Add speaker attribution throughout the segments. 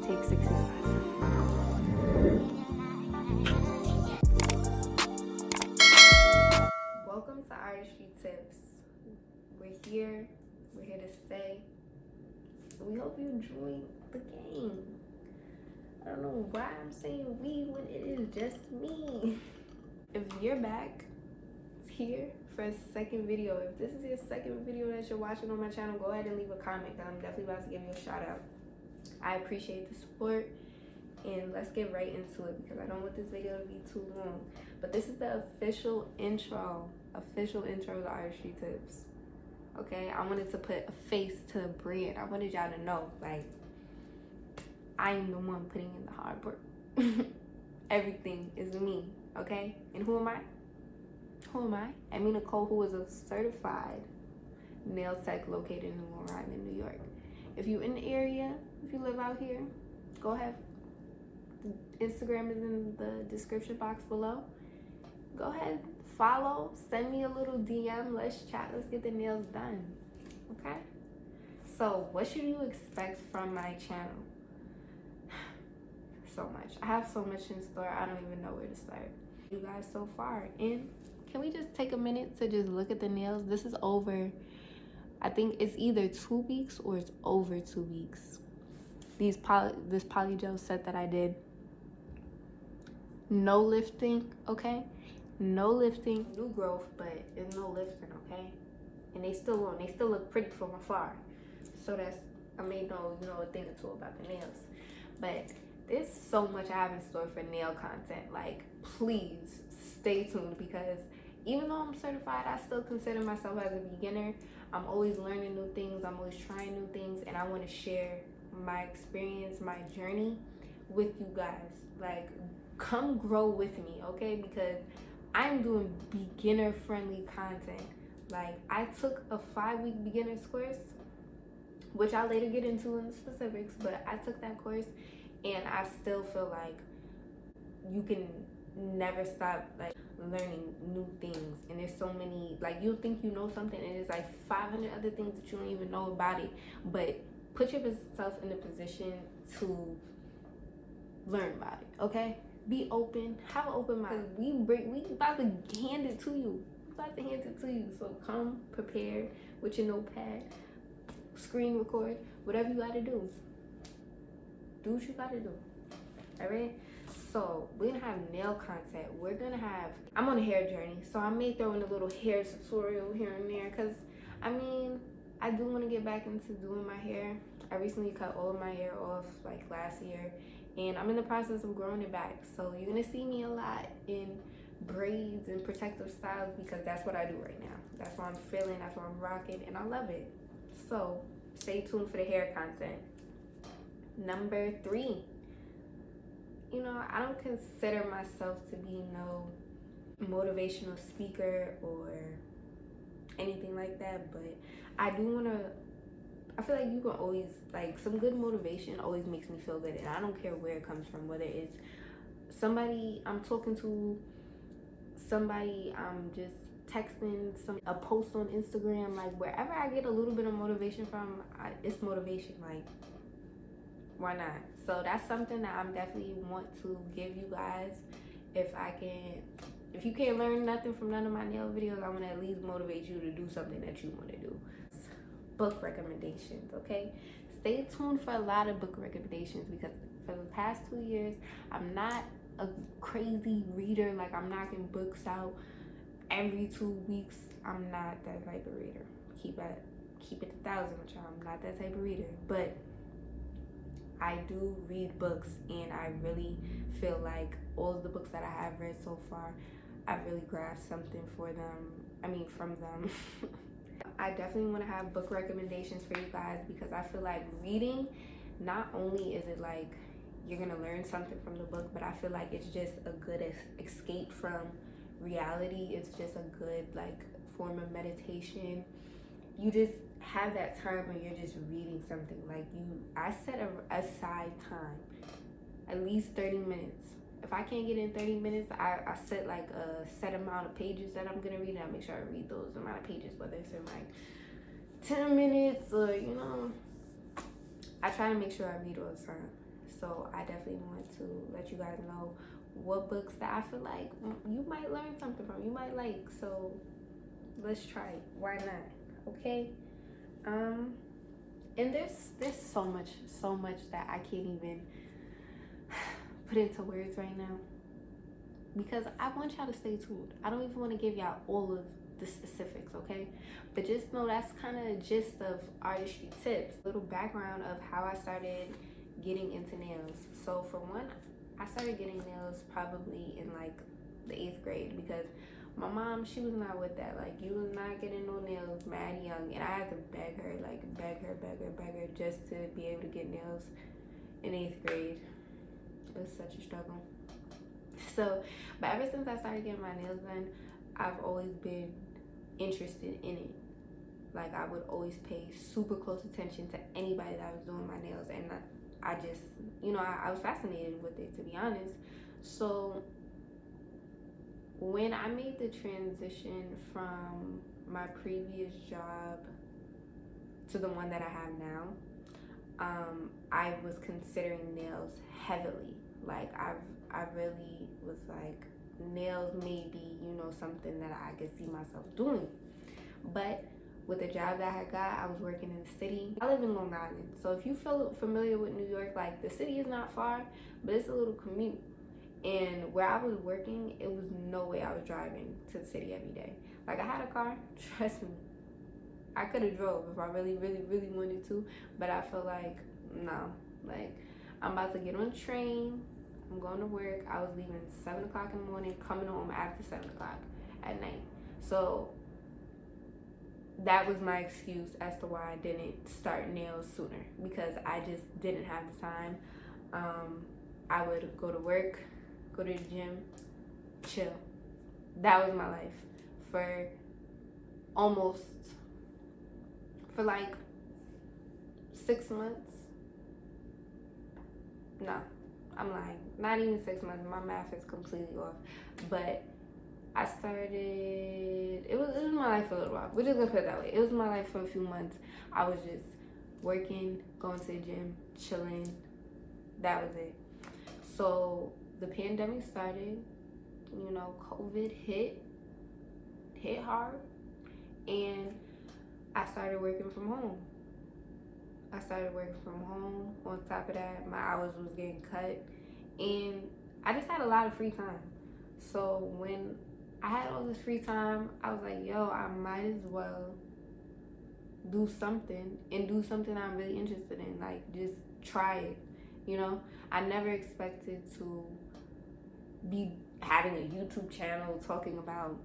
Speaker 1: take 65. Welcome to Artistry Tips. We're here to stay. We hope you enjoy the game. I don't know why I'm saying we when it is just me. If you're back here for a second video, if this is your second video that you're watching on my channel, go ahead and leave a comment, because I'm definitely about to give you a shout out. I appreciate the support, and let's get right into it because I don't want this video to be too long. But this is the official intro to Artistry Tips. Okay, I wanted to put a face to the brand. I wanted y'all to know, like, I am the one putting in the hard work. Everything is me, okay? And who am I? Amina Cole, who is a certified nail tech located in Long Island, New York. If you're in the area, if you live out here, go ahead. Instagram is in the description box below. Go ahead, follow, send me a little DM, let's chat, let's get the nails done, okay? So what should you expect from my channel? So much. I have so much in store, I don't even know where to start. You guys so far, and can we just take a minute to just look at the nails? This is over, I think it's either 2 weeks or it's over 2 weeks. This polygel set that I did, no lifting, okay? No lifting, new growth, but it's no lifting, okay? And they still look pretty from afar. So that's, I may know, a thing or two about the nails. But there's so much I have in store for nail content. Like, please stay tuned, because even though I'm certified, I still consider myself as a beginner. I'm always learning new things, I'm always trying new things, and I want to share my experience, my journey with you guys. Like, come grow with me, okay? Because I'm doing beginner friendly content. Like, I took a 5-week beginner's course, which I'll later get into in the specifics, but I took that course and I still feel like you can never stop, like, learning new things. And there's so many, like, you think you know something and there's like 500 other things that you don't even know about it. But put yourself in a position to learn about it, okay? Be open, have an open mind. We about to hand it to you. So come prepared with your notepad, screen record, whatever you gotta do. Do what you gotta do. Alright? So we're gonna have nail content. I'm on a hair journey, so I may throw in a little hair tutorial here and there, because I do want to get back into doing my hair. I recently cut all of my hair off like last year, and I'm in the process of growing it back. So you're gonna see me a lot in braids and protective styles, because that's what I do right now. That's what I'm feeling, that's what I'm rocking, and I love it. So stay tuned for the hair content. Number 3. I don't consider myself to be no motivational speaker or anything like that, but I feel like you can always, like, some good motivation always makes me feel good, and I don't care where it comes from, whether it's somebody I'm talking to, somebody I'm just texting, a post on Instagram, like, wherever I get a little bit of motivation from, it's motivation. Like, why not? So that's something that I'm definitely want to give you guys. If you can't learn nothing from none of my nail videos, I want to at least motivate you to do something that you want to do. Book recommendations, okay? Stay tuned for a lot of book recommendations, because for the past 2 years, I'm not a crazy reader. Like, I'm knocking books out every 2 weeks. I'm not that type of reader. Keep it 1,000 with y'all. I'm not that type of reader, but I do read books, and I really feel like all of the books that I have read so far, I've really grasped something from them. I definitely want to have book recommendations for you guys, because I feel like reading, not only is it like you're gonna learn something from the book, but I feel like it's just a good escape from reality. It's just a good, like, form of meditation. You just have that time where you're just reading something. Like, I set aside time, at least 30 minutes. If I can't get in 30 minutes, I set like a set amount of pages that I'm gonna read, and I make sure I read those amount of pages, whether it's in like 10 minutes or, I try to make sure I read all the time. So I definitely want to let you guys know what books that I feel like you might learn something from, you might like. So let's try it. Why not? Okay. And there's so much that I can't even put into words right now, because I want y'all to stay tuned. I don't even want to give y'all all of the specifics, okay? But just know that's kind of gist of artistry tips. Little background of how I started getting into nails. So for one, I started getting nails probably in like the 8th grade, because my mom, she was not with that. Like, you was not getting no nails mad young, and I had to beg her just to be able to get nails in 8th grade. It was such a struggle. So, but ever since I started getting my nails done, I've always been interested in it. Like, I would always pay super close attention to anybody that was doing my nails, and I just, I was fascinated with it, to be honest. So when I made the transition from my previous job to the one that I have now, I was considering nails heavily. Like, I really was like, nails may be, something that I could see myself doing. But with the job that I got, I was working in the city. I live in Long Island. So if you feel familiar with New York, like, the city is not far, but it's a little commute. And where I was working, it was no way I was driving to the city every day. Like, I had a car, trust me. I could have drove if I really, really, really wanted to, but I feel like, no. Like, I'm about to get on a train, I'm going to work. I was leaving 7 o'clock in the morning, coming home after 7 o'clock at night. So that was my excuse as to why I didn't start nails sooner, because I just didn't have the time. I would go to work, go to the gym, chill. That was my life for like 6 months. No, I'm lying. Not even 6 months. My math is completely off. But I started, it was my life for a little while. We're just gonna put it that way. It was my life for a few months. I was just working, going to the gym, chilling. That was it. So the pandemic started, COVID hit hard, and I started working from home. On top of that, my hours was getting cut, and I just had a lot of free time. So when I had all this free time, I was like, yo, I might as well do something I'm really interested in. Like, just try it. I never expected to be having a YouTube channel talking about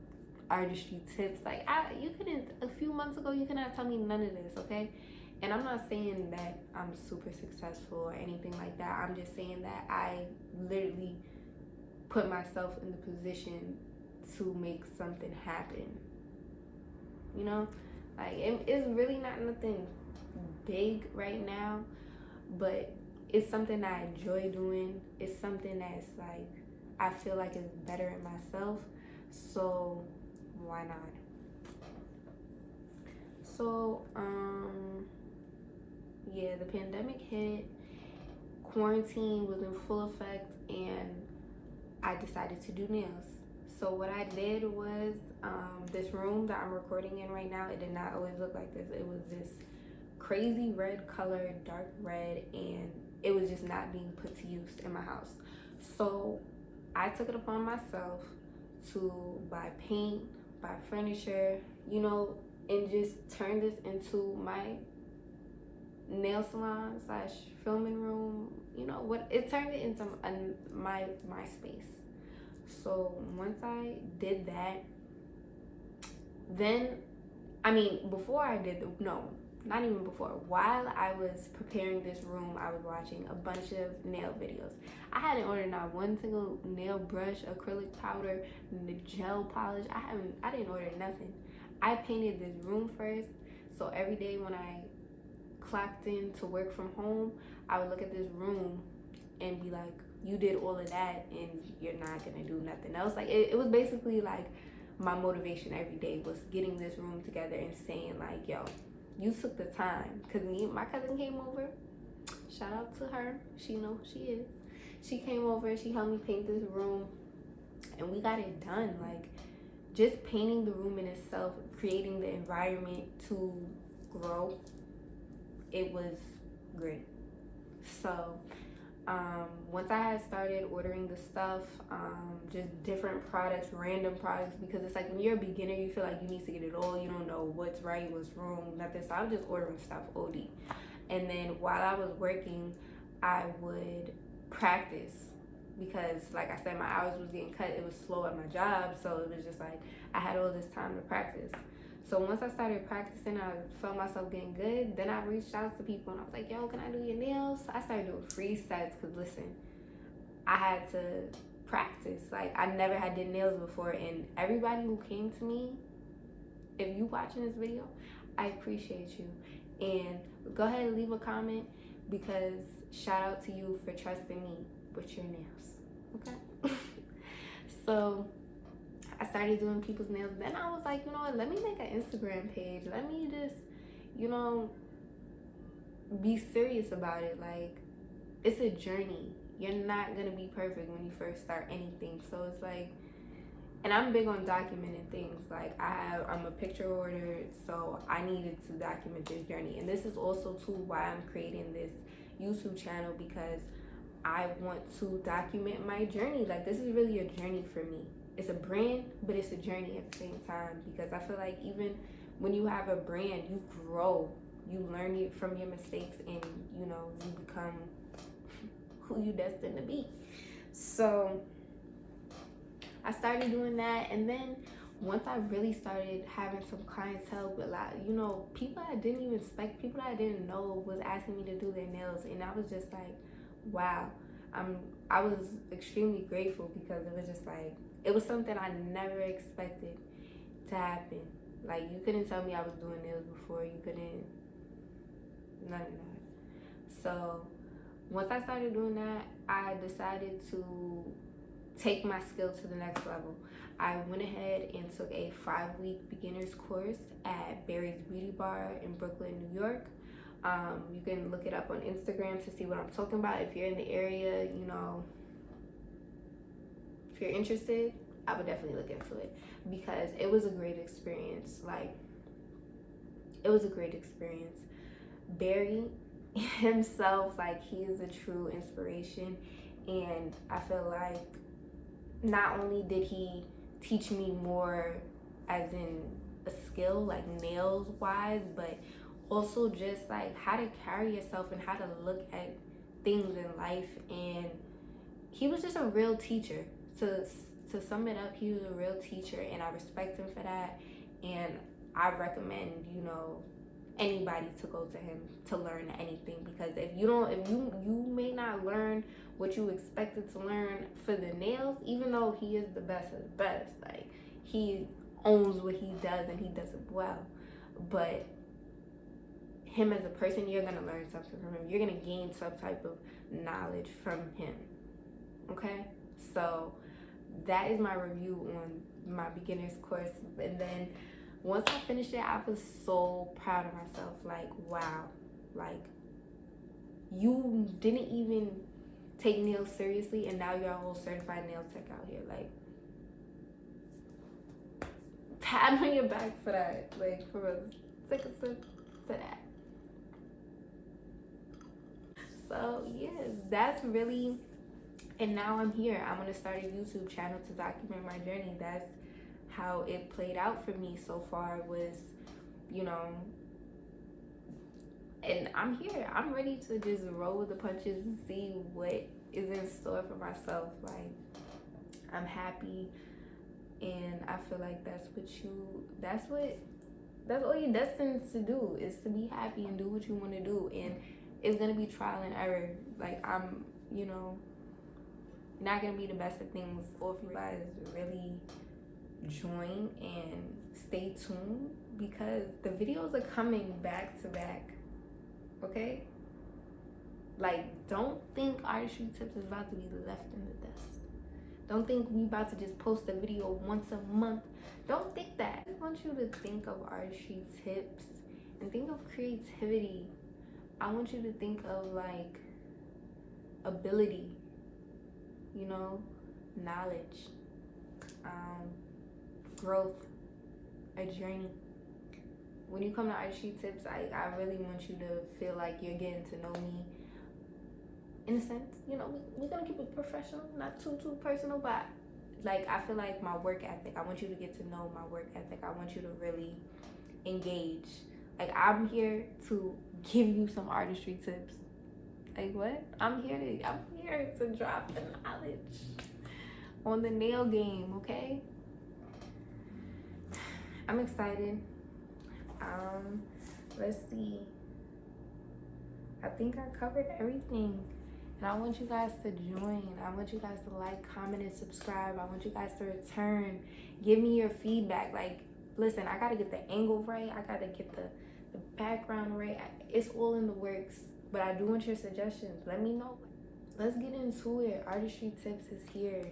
Speaker 1: artistry tips. Like, a few months ago, you could not tell me none of this, okay? And I'm not saying that I'm super successful or anything like that. I'm just saying that I literally put myself in the position to make something happen. Like, it's really not nothing big right now, but it's something that I enjoy doing. It's something that's like, I feel like it's better in myself. So why not? So, yeah, the pandemic hit, quarantine was in full effect, and I decided to do nails. So what I did was, this room that I'm recording in right now, it did not always look like this. It was this crazy red color, dark red, and it was just not being put to use in my house. So I took it upon myself to buy paint, buy furniture, and just turn this into my nail salon / filming room. It turned it into my space. So once I did that, then, before I did not even before. While I was preparing this room, I was watching a bunch of nail videos. I hadn't ordered not one single nail brush, acrylic powder, the gel polish. I didn't order nothing. I painted this room first. So every day when I clocked in to work from home, I would look at this room and be like, you did all of that and you're not gonna do nothing else. Like, it was basically like my motivation every day was getting this room together and saying like, yo, you took the time. Because my cousin came over, Shout out to her. She knows who she is. She came over and she helped me paint this room, and we got it done. Like, just painting the room in itself, creating the environment to grow, it was great. So once I had started ordering the stuff, just different products, random products, because it's like when you're a beginner, you feel like you need to get it all. You don't know what's right, what's wrong, nothing. So I was just ordering stuff OD. And then while I was working, I would practice, because like I said, my hours was getting cut. It was slow at my job, so it was just like I had all this time to practice. So once I started practicing, I felt myself getting good. Then I reached out to people and I was like, yo, can I do your nails? I started doing free sets because, listen, I had to practice. Like, I never had did nails before. And everybody who came to me, if you watching this video, I appreciate you. And go ahead and leave a comment, because shout out to you for trusting me with your nails, okay? So I started doing people's nails. Then I was like, you know what, let me make an Instagram page. Let me just, you know, be serious about it. Like, it's a journey. You're not gonna be perfect when you first start anything. So it's like, and I'm big on documenting things. Like, I'm a picture hoarder, so I needed to document this journey. And this is also too why I'm creating this YouTube channel, because I want to document my journey. Like, this is really a journey for me. It's a brand, but it's a journey at the same time, because I feel like even when you have a brand, you grow, you learn it from your mistakes, and you know, you become who you destined to be. So I started doing that, and then once I really started having some clientele, with a lot, you know, people I didn't even expect, people I didn't know was asking me to do their nails, and I was just like, wow. I was extremely grateful, because it was just like, it was something I never expected to happen. Like, you couldn't tell me I was doing nails before. You couldn't, none of that. So once I started doing that, I decided to take my skill to the next level. I went ahead and took a 5-week beginner's course at Barry's Beauty Bar in Brooklyn, New York. You can look it up on Instagram to see what I'm talking about. If you're in the area, you know, if you're interested, I would definitely look into it, because it was a great experience. Like, it was a great experience. Barry himself, like, he is a true inspiration, and I feel like not only did he teach me more as in a skill, like nails wise, but also just like how to carry yourself and how to look at things in life. And he was just a real teacher. To sum it up, he was a real teacher, and I respect him for that. And I recommend, you know, anybody to go to him to learn anything, because if you may not learn what you expected to learn for the nails, even though he is the best of the best, like, he owns what he does and he does it well, but him as a person, you're gonna learn something from him. You're gonna gain some type of knowledge from him. Okay, so that is my review on my beginner's course. And then once I finished it, I was so proud of myself. Like, wow, like, you didn't even take nails seriously, and now you're a whole certified nail tech out here. Like, pat on your back for that. Like, for real, take a sip to that. So yeah, that's really, and now I'm here. I'm gonna start a YouTube channel to document my journey. That's how it played out for me so far, was, you know, and I'm here. I'm ready to just roll with the punches and see what is in store for myself. Like, I'm happy, and I feel like that's all you're destined to do, is to be happy and do what you want to do. And it's gonna be trial and error. Like, I'm, you know, not gonna be the best at things. Or if you guys really join and stay tuned, because the videos are coming back to back. Okay, like, don't think Artistry Tips is about to be left in the dust. Don't think we about to just post a video once a month. Don't think that. I want you to think of Artistry Tips and think of creativity. I want you to think of, like, ability, knowledge, growth, a journey. When you come to Artistry Tips, I really want you to feel like you're getting to know me. In a sense, we're gonna keep it professional, not too personal, but like I feel like my work ethic. I want you to get to know my work ethic. I want you to really engage. Like I'm here to give you some artistry tips. Like what? I'm here to drop the knowledge on the nail game, okay? I'm excited. Let's see. I think I covered everything. And I want you guys to join. I want you guys to like, comment, and subscribe. I want you guys to return. Give me your feedback. Like, listen, I gotta get the angle right. I gotta get the background right. It's all in the works. But I do want your suggestions. Let me know. Let's get into it. Artistry Tips is here.